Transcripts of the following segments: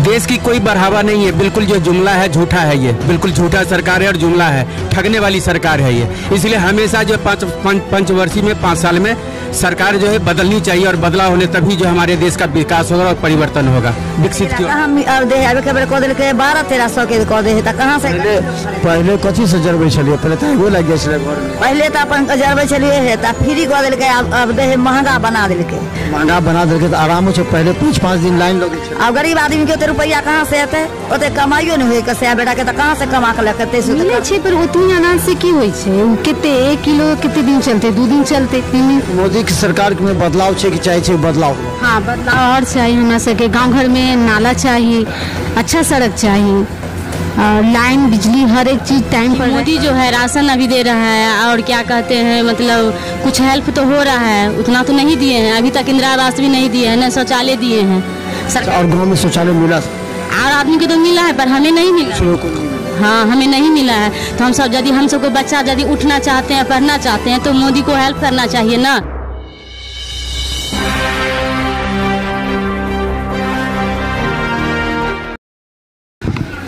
देश की कोई बढ़ावा नहीं है, बिल्कुल जो जुमला है झूठा है, ये बिल्कुल झूठा सरकार है और जुमला है, ठगने वाली सरकार है ये। इसलिए हमेशा जो पंचवर्षीय में 5 साल में सरकार जो है बदलनी चाहिए और बदलाव होने तभी जो हमारे देश का विकास होगा और परिवर्तन होगा, विकसित क्यों। पहले कथी से जरबे छलिए, पहले तो एगो लग गया घर में, पहले तो अपन जरबे छलिए है त फ्री कर देलके, अब दे महंगा बना देलके, महंगा बना देलके। तो आराम से पहले 5-5 दिन लाइन लगे छे। अब गरीब आदमी के रुपया कहाँ से आते, ओते कमाइयो नहीं होय, कसे बेटा के त कहाँ से कमा के लेते मिले छे। पर उतनी अनाज से की होय छे, कितने 1 किलो कितने दिन चलते, 2 दिन चलते, 3 दिन। मोदी की सरकार में बदलाव छे कि चाहे छे बदलाव? हाँ, बदलाव और चाहिए हमरा सबके। गाँव घर में नाला चाहिए, अच्छा सड़क चाहिए, लाइन, बिजली, हर एक चीज टाइम पर। मोदी जो है राशन अभी दे रहा है और क्या कहते हैं, मतलब कुछ हेल्प तो हो रहा है, उतना तो नहीं दिए हैं अभी तक। इंदिरा आवास भी नहीं दिए हैं, न शौचालय दिए हैं। और गाँव में शौचालय मिला और आदमी को तो मिला है, पर हमें नहीं मिला। हाँ, हमें नहीं मिला है। तो हम सब यदि हम सबको बच्चा यदि उठना चाहते हैं, पढ़ना चाहते हैं, तो मोदी को हेल्प करना चाहिए ना।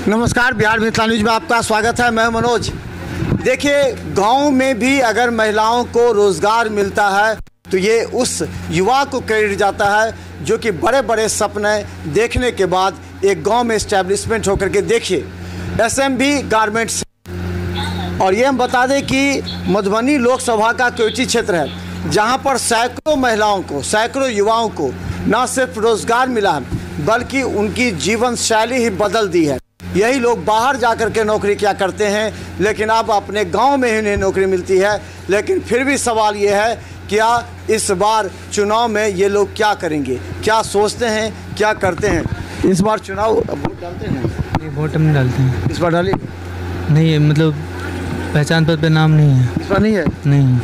नमस्कार, बिहार मिथिला न्यूज में आपका स्वागत है। मैं मनोज। देखिए, गांव में भी अगर महिलाओं को रोजगार मिलता है तो ये उस युवा को क्रेडिट जाता है जो कि बड़े बड़े सपने देखने के बाद एक गांव में एस्टेब्लिशमेंट होकर के, देखिए एसएमबी गारमेंट्स। और ये हम बता दें कि मधुबनी लोकसभा का कोयटी क्षेत्र है जहां पर सैकड़ों महिलाओं को, सैकड़ों युवाओं को न सिर्फ रोजगार मिला है बल्कि उनकी जीवन शैली ही बदल दी है। यही लोग बाहर जाकर के नौकरी क्या करते हैं, लेकिन अब अपने गांव में ही उन्हें नौकरी मिलती है। लेकिन फिर भी सवाल ये है, क्या इस बार चुनाव में ये लोग क्या करेंगे, क्या सोचते हैं, क्या करते हैं? इस बार चुनाव वोट डालते हैं? नहीं, वोट हम नहीं डालते हैं। इस बार डालिए? नहीं है, मतलब पहचान पत्र पे नाम नहीं है। इस बार नहीं है? नहीं।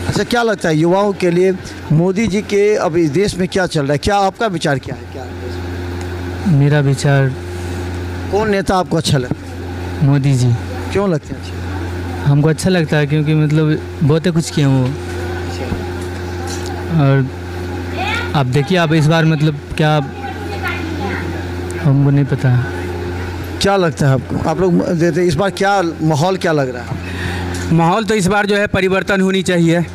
अच्छा, क्या लगता है युवाओं के लिए मोदी जी के अब इस देश में क्या चल रहा है, क्या आपका विचार क्या है? क्या है मेरा विचार, कौन नेता आपको अच्छा लगता है? मोदी जी। क्यों लगते हैं अच्छे? हमको अच्छा लगता है क्योंकि मतलब बहुत कुछ किए वो। और आप देखिए, आप इस बार मतलब क्या, हमको नहीं पता। क्या लगता है आपको? आप लोग देते इस बार क्या माहौल क्या लग रहा है? माहौल तो इस बार जो है परिवर्तन होनी चाहिए।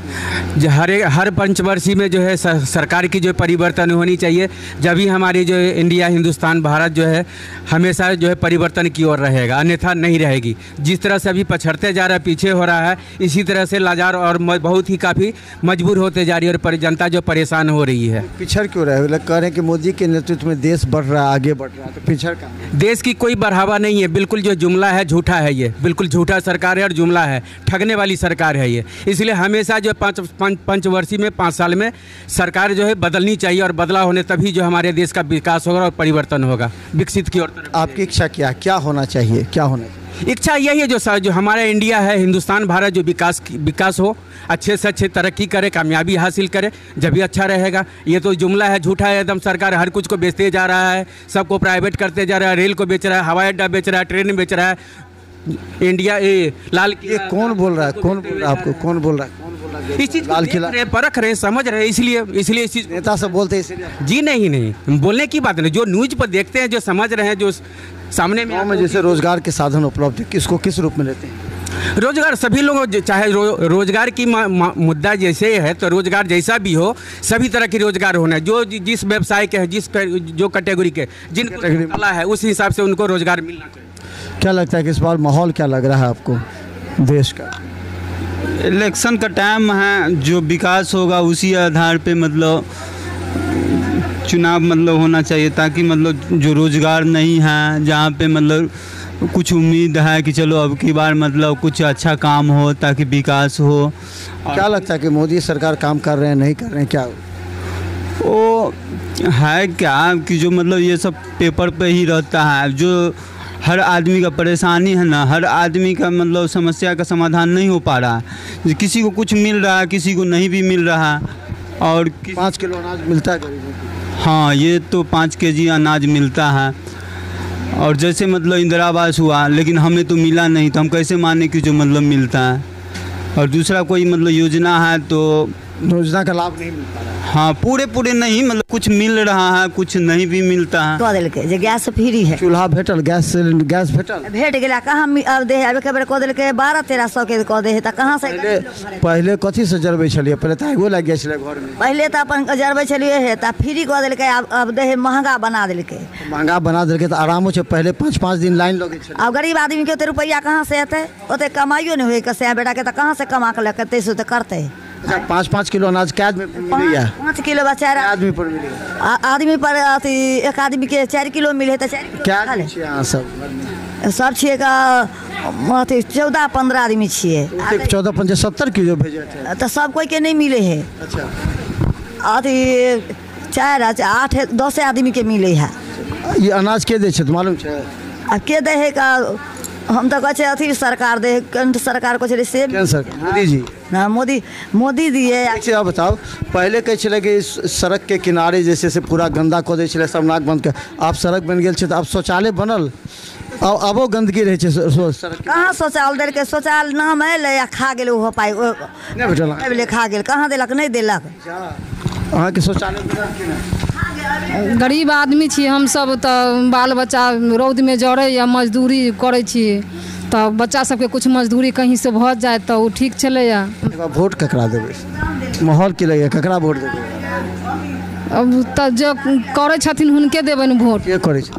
जो हर पंचवर्षीय में जो है सरकार की जो परिवर्तन होनी चाहिए, जब ही हमारी जो इंडिया, हिंदुस्तान, भारत जो है हमेशा जो है परिवर्तन की ओर रहेगा, अन्यथा नहीं रहेगी। जिस तरह से अभी पछड़ते जा रहा है, पीछे हो रहा है, इसी तरह से लाचार और बहुत ही काफ़ी मजबूर होते जा रही है और जनता जो परेशान हो रही है। पिछड़ क्यों रहे हो? कह रहे हैं कि मोदी के नेतृत्व में देश बढ़ रहा है, आगे बढ़ रहा है, तो पिछड़ का? देश की कोई बढ़ावा नहीं है, बिल्कुल जो जुमला है झूठा है, ये बिल्कुल झूठा सरकार है और जुमला है, ठगने वाली सरकार है ये। इसलिए हमेशा जो पंचवर्षीय में 5 साल में सरकार जो है बदलनी चाहिए और बदलाव होने तभी जो हमारे देश का विकास होगा और परिवर्तन होगा, विकसित की ओर। आपकी इच्छा क्या होना चाहिए? क्या होना चाहिए? इच्छा यही है जो हमारा इंडिया है, हिंदुस्तान, भारत जो विकास हो, अच्छे से अच्छे तरक्की करे, कामयाबी हासिल करे, जब भी अच्छा रहेगा। ये तो जुमला है, झूठा है एकदम। सरकार हर कुछ को बेचते जा रहा है, सबको प्राइवेट करते जा रहा है, रेल को बेच रहा है, हवाई अड्डा बेच रहा है, ट्रेन बेच रहा है। इंडिया लाल किला, ये कौन बोल रहा है? कौन बोल रहा है आपको? कौन बोल रहा है? इस चीज लाल किला परख रहे, समझ रहे, इसलिए इस चीज नेता सब बोलते हैं इसलिए। जी नहीं, बोलने की बात नहीं, जो न्यूज पर देखते हैं, जो समझ रहे हैं, जो सामने में जैसे रोजगार के साधन उपलब्ध है, किसको किस रूप में लेते हैं? रोजगार सभी लोगों, चाहे रोजगार की मुद्दा जैसे है, तो रोजगार जैसा भी हो, सभी तरह की रोजगार होना है। जो जिस व्यवसाय के हैं, जो कैटेगरी के जिनको कला है, उस हिसाब से उनको रोजगार मिलना चाहिए। क्या लगता है कि इस बार माहौल क्या लग रहा है आपको देश का? इलेक्शन का टाइम है, जो विकास होगा उसी आधार पे मतलब चुनाव मतलब होना चाहिए, ताकि मतलब जो रोजगार नहीं है, जहाँ पे मतलब कुछ उम्मीद है कि चलो अब की बार मतलब कुछ अच्छा काम हो ताकि विकास हो। क्या लगता है कि मोदी सरकार काम कर रहे हैं, नहीं कर रहे हैं? क्या वो है क्या कि जो मतलब ये सब पेपर पे ही रहता है, जो हर आदमी का परेशानी है ना, हर आदमी का मतलब समस्या का समाधान नहीं हो पा रहा है। किसी को कुछ मिल रहा है, किसी को नहीं भी मिल रहा है। और 5 किलो अनाज मिलता है गरीबों को? हाँ, ये तो 5 केजी अनाज मिलता है। और जैसे मतलब इंदिरा आवास हुआ, लेकिन हमें तो मिला नहीं, तो हम कैसे माने कि जो मतलब मिलता है। और दूसरा कोई मतलब योजना है तो योजना का लाभ नहीं मिल पा रहा है। हाँ पूरे नहीं, मतलब कुछ मिल रहा है, कुछ नहीं भी मिलता है। कह दिल के जे गैस फ्री है, चूल्हा भेटल, गैस भेटल, भेट गया कहाँ अब दे अब के बेर कह दिल के 1200-1300 के कह दे त कहाँ से पहले कथी से जरबै छलिए? पहले तो आगो लग गया घर में, पहले तो अपन जरबै छलिए है त फ्री कह दिल के अब दे महंगा बना दिल के, महंगा बना दिल के तो आरामो छै। पहले 5-5 दिन लाइन लगे छले। अब गरीब आदमी के ओते रुपया कहाँ से अतै? ओते कमाइयो नहीं हुए कसे बेटा के त कहाँ से कमा के लेके से तो करते। अच्छा 5-5 किलो अनाज क्या आदमी पर मिलेगा? 5 किलो बचारा आदमी पर मिलेगा, आदमी पर अथी एक आदमी के 4 किलो मिले तो 4 किलो क्या खा ले। यहाँ सब छिए का अथी 14-15 आदमी छिए, 14-15-70 किलो भेजे थे तो सब कोई के नहीं मिले है। अच्छा अथी 4-8-10 आदमी के मिले है। ये अनाज के दे छै मालूम छै? अब के दे है का हम तो कहे अथी सरकार दे, केंद्र सरकार को चले से मोदी जी ना, मोदी दिए। देखिए आप बताओ, पहले कहे छले कि सड़क के किनारे जैसे से पूरा गंदा कऽ दै छले, सब नाक बंद कर। आप सड़क बन गेल छै तो अब शौचालय बनल, अबो गंदगी रहे छै सड़क। कहाँ शौचालय देल के? शौचालय नाम है या खा गेल हो पाई नहीं भेटल, नहीं खा गेल, कहाँ देलक नहीं देलक। अहाँ के शौचालय बनल कि नहीं? गरीब आदमी छी हमसब, तो बाल बच्चा रौद में जड़े या मजदूरी करे छी, तो बच्चा सबके कुछ मजदूरी कहीं से भ जाए तो वो ठीक चले। वोट ककरा देबै? माहौल की लगे ककरा वोट देबै? अब तो जो करे छथिन हुनके देबन वोट। के करे छै?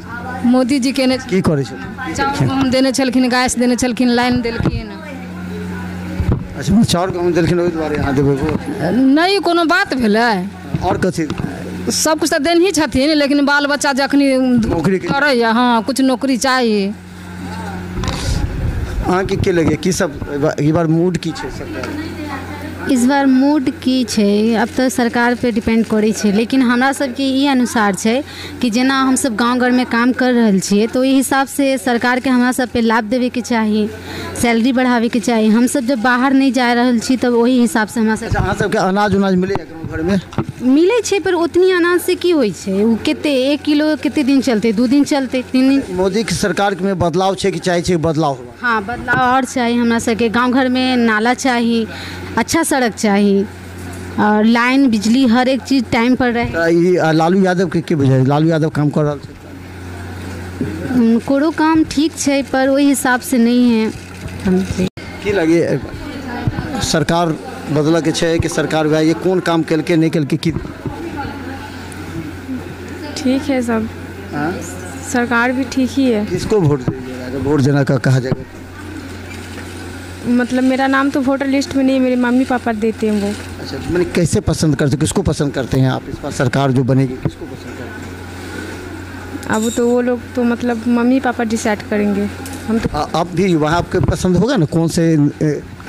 मोदी जी के की करे छै? चाउर गहूम देने छलखिन, गैस देने छलखिन, लाइन देलखिन। अच्छा चाउर गहूम देलखिन ओहि दुआरे अहाँ देबै वोट? नहीं कोनो बात भेलै, और कथी? सब कुछ तो देन ही छथिन, लेकिन बाल बच्चा जखनी नौकरी करे, हाँ कुछ नौकरी चाहिए। अहाँ के लगे की सब ई बार मूड की छै सरकार? इस बार मूड की छै अब तो सरकार पे डिपेंड करै छै, लेकिन हमरा सबके ई अनुसार छै कि जेना हम सब गांव घर में काम कर रहल छियै तो ई हिसाब से सरकार के हमरा सब पे लाभ देवे के चाहिए, सैलरी बढ़ावे के चाहिए। हम सब जब बाहर नहीं जा रहल छी तब वही हिसाब से हमरा सब। अहाँ सबके अनाज उनाज मिले घर में? मिले छै, पर उतनी अनाज से की होय छै? उ केते 1 किलो केते दिन चलते? 2 दिन चलते, 3 दिन। मोदी की सरकार में बदलाव छै कि चाहे छै बदलाव हो? हाँ बदलाव और चाहिए हमरा सबके। गांव घर में नाला चाहिए, अच्छा सड़क चाहिए और लाइन बिजली हर एक चीज़ टाइम पर रहे। लालू यादव के बुझाइ? लालू यादव काम कर रहा है? कोनो काम ठीक छै पर वही हिसाब से नहीं है हमसे। की लगे सरकार बदल के छै कि सरकार वह ये कौन काम केलके नहीं केलके? की ठीक है सब, सरकार भी ठीक ही है। किसको वोट दीजिएगा? वोट देना का कहा जाएगा? मतलब मेरा नाम तो वोटर लिस्ट में नहीं, मेरे मम्मी पापा देते हैं वो। अच्छा मैंने कैसे पसंद करते, किसको पसंद करते हैं आप? इस बार सरकार जो बनेगी किसको पसंद करते हैं? अब तो वो लोग तो मतलब मम्मी पापा डिसाइड करेंगे। हम तो अब भी वहाँ आपके पसंद होगा ना, कौन से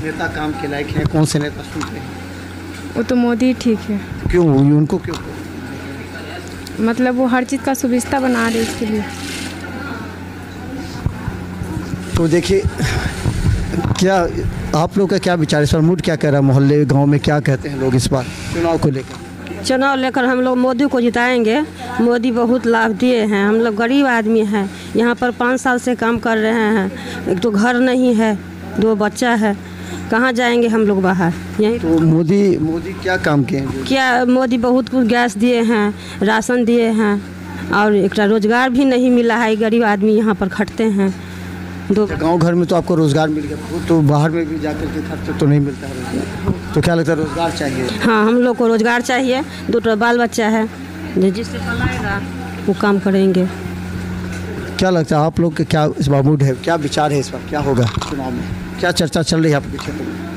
नेता काम के लायक हैं, कौन से नेता सुनते हैं? वो तो मोदी ठीक है। क्यों उनको क्यों? मतलब वो हर चीज़ का सुविधा बना रहे इसके लिए। तो देखिए क्या आप लोग का क्या विचार इस बार? मूड क्या कह रहा है मोहल्ले गांव में, क्या कहते हैं लोग इस बार चुनाव को लेकर? चुनाव लेकर हम लोग मोदी को जिताएंगे। मोदी बहुत लाभ दिए हैं, हम लोग गरीब आदमी हैं, यहाँ पर 5 साल से काम कर रहे हैं, एक तो घर नहीं है, 2 बच्चा है, कहाँ जाएंगे हम लोग बाहर? यहीं तो मोदी क्या काम किए हैं? क्या मोदी बहुत कुछ गैस दिए हैं, राशन दिए हैं, और एक रोजगार भी नहीं मिला है। गरीब आदमी यहाँ पर खटते हैं। गांव घर में तो आपको रोजगार मिल गया, तो बाहर में भी जाकर के खर्च तो नहीं मिलता है, तो क्या लगता है रोजगार चाहिए? हाँ हम लोग को रोजगार चाहिए, 2 बाल बच्चा है, जिससे कमाएगा वो काम करेंगे। क्या लगता है आप लोग के क्या इस बार मूड है, क्या विचार है इस बार, क्या होगा चुनाव में? क्या चर्चा चल रही है आपके क्षेत्र में?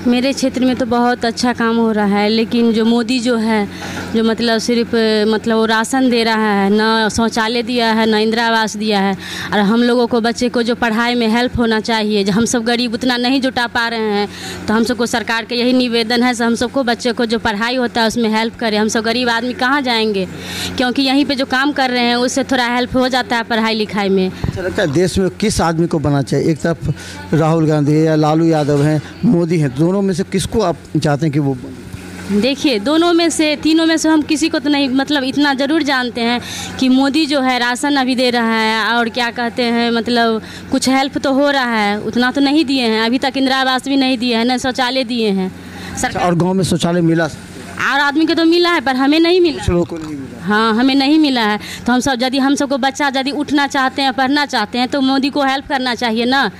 मेरे क्षेत्र में तो बहुत अच्छा काम हो रहा है, लेकिन जो मोदी जो है जो मतलब सिर्फ मतलब वो राशन दे रहा है, ना शौचालय दिया है, ना इंदिरा आवास दिया है। और हम लोगों को बच्चे को जो पढ़ाई में हेल्प होना चाहिए, जो हम सब गरीब उतना नहीं जुटा पा रहे हैं, तो हम सबको सरकार के यही निवेदन है, हम सबको बच्चे को जो पढ़ाई होता है उसमें हेल्प करें। हम सब गरीब आदमी कहाँ जाएंगे, क्योंकि यहीं पर जो काम कर रहे हैं उससे थोड़ा हेल्प हो जाता है पढ़ाई लिखाई में। अच्छा लगता है देश में किस आदमी को बनना चाहिए? एक तरफ राहुल गांधी या लालू यादव हैं, मोदी हैं, दोनों में से किसको आप चाहते हैं कि वो बने? देखिए दोनों में से, तीनों में से हम किसी को तो नहीं, मतलब इतना ज़रूर जानते हैं कि मोदी जो है राशन अभी दे रहा है, और क्या कहते हैं मतलब कुछ हेल्प तो हो रहा है, उतना तो नहीं दिए हैं अभी तक, इंदिरा आवास भी नहीं दिए हैं, न शौचालय दिए हैं सरकार। और गांव में शौचालय मिला? और आदमी को तो मिला है पर हमें नहीं मिला। कुछ लोगों को नहीं मिला। हाँ, हमें नहीं मिला है। तो हम सब यदि हम सबको बच्चा यदि उठना चाहते हैं, पढ़ना चाहते हैं, तो मोदी को हेल्प करना चाहिए ना।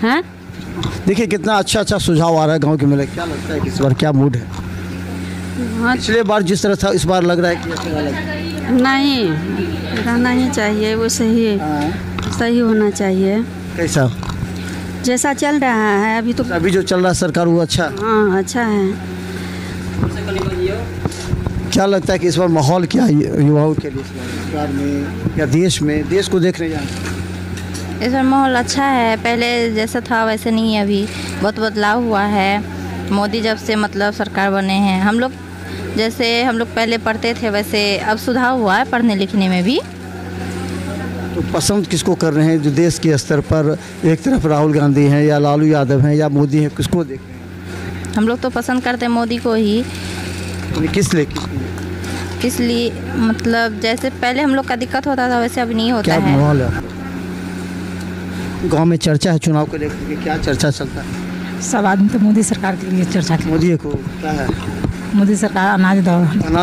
हैं, देखिए कितना अच्छा सुझाव आ रहा है गांव के मेले। क्या लगता है कि इस बार क्या मूड है? हाँ, पिछले बार जिस तरह था इस बार लग रहा है कि अच्छा लग रहा है। नहीं, रहना ही चाहिए, वो सही होना चाहिए। कैसा? जैसा चल रहा है अभी तो। अभी जो चल रहा है सरकार वो अच्छा है? हाँ, अच्छा है। क्या लगता है कि इस बार माहौल क्या है युवाओं के लिए इस बार सरकार में या देश को देखने जाए? इस बार माहौल अच्छा है, पहले जैसा था वैसे नहीं है, अभी बहुत बदलाव हुआ है। मोदी जब से मतलब सरकार बने हैं, हम लोग पहले पढ़ते थे वैसे अब सुधार हुआ है पढ़ने लिखने में भी। तो पसंद किसको कर रहे हैं जो देश के स्तर पर? एक तरफ राहुल गांधी हैं या लालू यादव हैं या मोदी हैं, किसको देख रहे हैं? हम लोग तो पसंद करते हैं मोदी को ही। किस लिए मतलब जैसे पहले हम लोग का दिक्कत होता था वैसे अब नहीं होता क्या है। माहौल है गाँव में? चर्चा है चुनाव को लेकर के, क्या चर्चा चलता है? सब आदमी तो मोदी सरकार के लिए चर्चा करते हैं। मोदी को क्या है? मोदी सरकार अनाज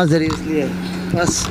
दे रही है इसलिए बस।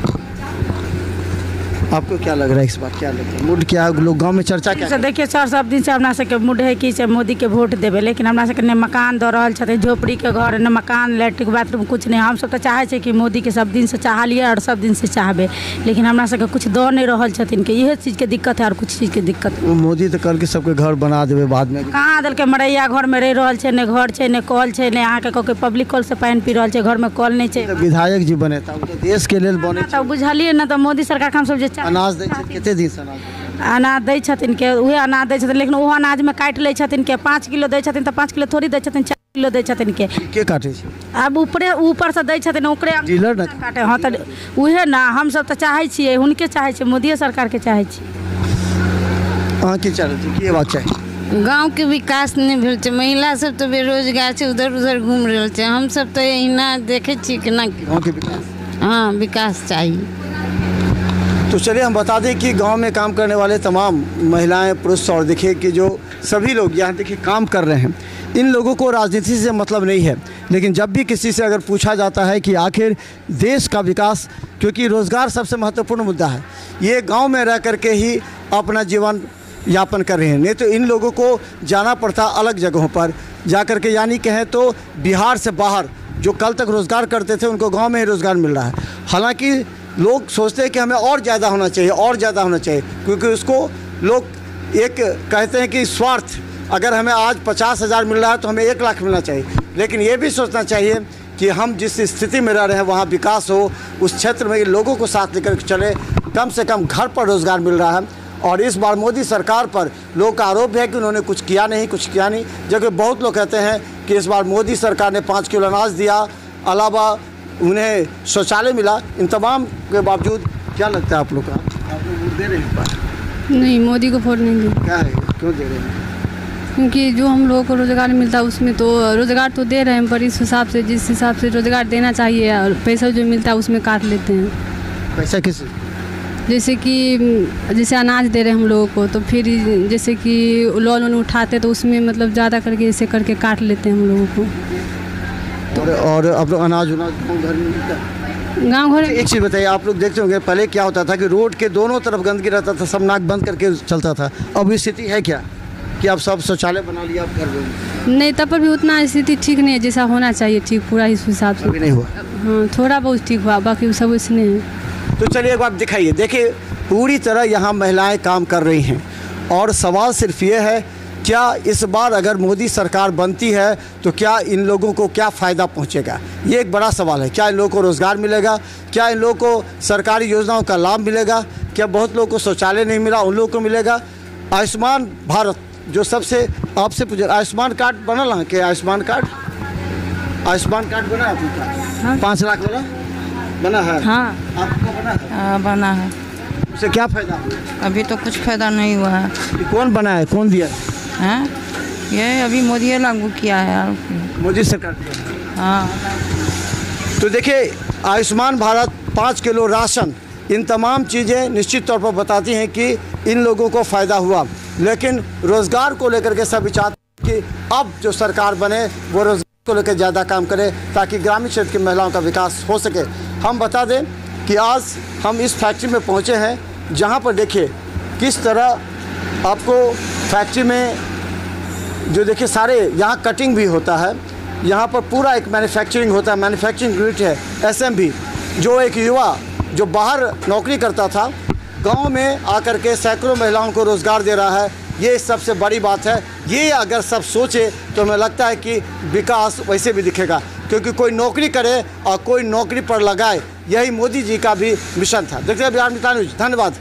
आपको क्या लग रहा है इस बार? क्या लग रहा है मूड क्या है? लोग गांव में चर्चा क्या? देखिए सर, सब दिन से अपना सबके मूड है कि से मोदी के वोट देवे, लेकिन हमरा सबके ने मकान दे रहा है, झोपड़ी के घर न मकान, लैट्रिन बाथरूम कुछ नहीं। हम सब तो चाहे छे कि मोदी के सब दिन से चाहलिए और सब दिन से चाहबे, लेकिन हमरा सबके कुछ दे नहीं रहल छथिन के। यही चीज़ के दिक्कत है और कुछ चीज़ के दिक्कत। मोदी तो करके सबके घर बना देवे बाद में। कहाँ दिल के मरैया घर में रह रहल छे, ने घर छे, ने कल छे, ने अहाँ के कोई पब्लिक कल से पानी पी रहल छे, घर में कल नहीं छे। विधायक जी बने था देश के लिए बने, तो बुझलिए ना। तो मोदी सरकार के हम सब जे अनाज दे अनाज दै छथिन के, उहे अनाज दै छथिन, लेकिन ओहो अनाज में काटि लै छथिन के 5 किलो दै छथिन तो 5 किलो थोड़ी दै छथिन, 4 किलो दै छथिन के काटे छै? अब ऊपर से दै छथिन ओकरे डीलर ना काटे। हाँ, तो उहे ना हम सब तो चाहे छियै, हुनके चाहे छियै, मोदी सरकार के चाहे छी। अहाँ की चाहे छी की बात चाहे? गांव के विकास नहीं भेल छै, महिला सब तो बेरोजगार छै, उधर उधर घूम रहल छै। हम सब तो एहिना देखे छी कि ना गांव के विकास। हाँ, विकास चाहिए। तो चलिए हम बता दें कि गांव में काम करने वाले तमाम महिलाएं, पुरुष और देखिए कि जो सभी लोग यहाँ देखिए काम कर रहे हैं, इन लोगों को राजनीति से मतलब नहीं है। लेकिन जब भी किसी से अगर पूछा जाता है कि आखिर देश का विकास, क्योंकि रोज़गार सबसे महत्वपूर्ण मुद्दा है, ये गांव में रह करके ही अपना जीवन यापन कर रहे हैं। नहीं तो इन लोगों को जाना पड़ता अलग जगहों पर जा कर के, यानी कहें तो बिहार से बाहर जो कल तक रोज़गार करते थे उनको गाँव में ही रोज़गार मिल रहा है। हालाँकि लोग सोचते हैं कि हमें और ज़्यादा होना चाहिए, और ज़्यादा होना चाहिए, क्योंकि उसको लोग एक कहते हैं कि स्वार्थ, अगर हमें आज 50,000 मिल रहा है तो हमें 1 लाख मिलना चाहिए। लेकिन ये भी सोचना चाहिए कि हम जिस स्थिति में रह रहे हैं वहाँ विकास हो, उस क्षेत्र में लोगों को साथ लेकर चले, कम से कम घर पर रोज़गार मिल रहा है। और इस बार मोदी सरकार पर लोगों का आरोप है कि उन्होंने कुछ किया नहीं, जबकि बहुत लोग कहते हैं कि इस बार मोदी सरकार ने 5 किलो अनाज दिया, अलावा उन्हें शौचालय मिला। इन तमाम के बावजूद क्या लगता है आप लोग का? आप लोग वोट दे रहे हैं? नहीं, मोदी को वोट नहीं दे। क्या है, क्यों दे रहे हैं? क्योंकि जो हम लोगों को रोज़गार मिलता है उसमें तो रोज़गार तो दे रहे हैं, पर इस हिसाब से जिस हिसाब से रोज़गार देना चाहिए और पैसा जो मिलता है उसमें काट लेते हैं। पैसा किस? जैसे अनाज दे रहे हैं हम लोगों को, तो फिर जैसे कि लोन उठाते तो उसमें मतलब ज़्यादा करके ऐसे करके काट लेते हैं हम लोगों को। और आप लोग अनाज घर में मिलता है? गाँव घर। एक चीज़ बताइए, आप लोग देखते होंगे पहले क्या होता था कि रोड के दोनों तरफ गंदगी रहता था, सब नाक बंद करके चलता था। अब स्थिति है क्या कि आप सब शौचालय बना लिया, आप घर में? नहीं, तब पर भी उतना स्थिति ठीक नहीं है जैसा होना चाहिए, ठीक पूरा इस हिसाब से अभी नहीं हुआ। हाँ, थोड़ा बहुत ठीक हुआ, बाकी सब इसने है। तो चलिए एक बार दिखाइए। देखिए पूरी तरह यहाँ महिलाएं काम कर रही हैं और सवाल सिर्फ ये है, क्या इस बार अगर मोदी सरकार बनती है तो क्या इन लोगों को क्या फ़ायदा पहुँचेगा? ये एक बड़ा सवाल है। क्या इन लोगों को रोज़गार मिलेगा? क्या इन लोगों को सरकारी योजनाओं का लाभ मिलेगा? क्या बहुत लोगों को शौचालय नहीं मिला, उन लोगों को मिलेगा? आयुष्मान भारत जो सबसे आपसे पूछे, आयुष्मान कार्ड बना ला कि आयुष्मान कार्ड बना आपका? 5 लाख वाला बना है? हाँ, आपको बना है? बना है। उससे क्या फ़ायदा हुआ? अभी तो कुछ फ़ायदा नहीं हुआ है। कौन बनाया है, कौन दिया है? ये अभी मोदी लागू किया है, मोदी सरकार। हाँ, तो देखिए आयुष्मान भारत, 5 किलो राशन, इन तमाम चीज़ें निश्चित तौर पर बताती हैं कि इन लोगों को फ़ायदा हुआ। लेकिन रोज़गार को लेकर के सभी चाहते हैं कि अब जो सरकार बने वो रोज़गार को लेकर ज़्यादा काम करें ताकि ग्रामीण क्षेत्र की महिलाओं का विकास हो सके। हम बता दें कि आज हम इस फैक्ट्री में पहुंचे हैं जहां पर देखिए किस तरह आपको फैक्ट्री में जो देखिए सारे यहाँ कटिंग भी होता है, यहाँ पर पूरा एक मैन्युफैक्चरिंग होता है, मैन्युफैक्चरिंग यूनिट है एसएमबी, जो एक युवा जो बाहर नौकरी करता था गांव में आकर के सैकड़ों महिलाओं को रोज़गार दे रहा है। ये सबसे बड़ी बात है। ये अगर सब सोचे तो हमें लगता है कि विकास वैसे भी दिखेगा, क्योंकि कोई नौकरी करे और कोई नौकरी पर लगाए, यही मोदी जी का भी मिशन था। देखते हैं बिहार मित्र न्यूज। धन्यवाद।